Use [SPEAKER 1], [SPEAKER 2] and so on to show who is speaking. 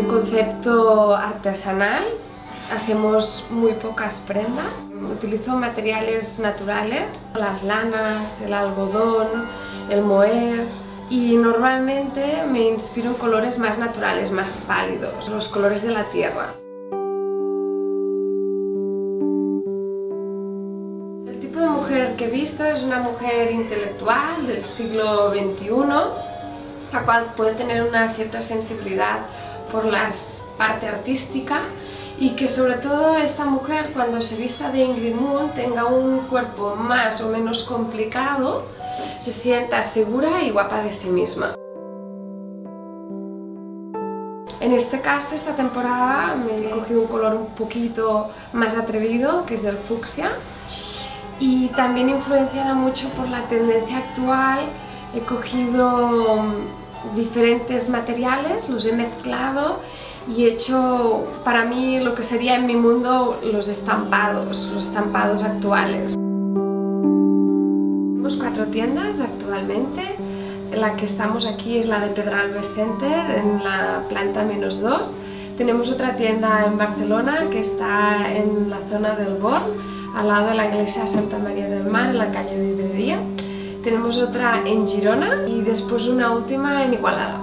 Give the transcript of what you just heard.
[SPEAKER 1] concepto artesanal. Hacemos muy pocas prendas. Utilizo materiales naturales, las lanas, el algodón, el moher, y normalmente me inspiro en colores más naturales, más pálidos, los colores de la tierra. El tipo de mujer que he visto es una mujer intelectual del siglo XXI, la cual puede tener una cierta sensibilidad por la parte artística, y que sobre todo esta mujer, cuando se vista de Ingrid Munn, tenga un cuerpo más o menos complicado, se sienta segura y guapa de sí misma. En este caso, esta temporada me he cogido un color un poquito más atrevido, que es el fucsia, y también influenciada mucho por la tendencia actual. He cogido diferentes materiales, los he mezclado y he hecho para mí lo que sería en mi mundo los estampados actuales. Tenemos 4 tiendas actualmente. La que estamos aquí es la de Pedralbes Center, en la planta -2. Tenemos otra tienda en Barcelona que está en la zona del Born, al lado de la iglesia de Santa María del Mar, en la calle Vidrería. Tenemos otra en Girona y después una última en Igualada.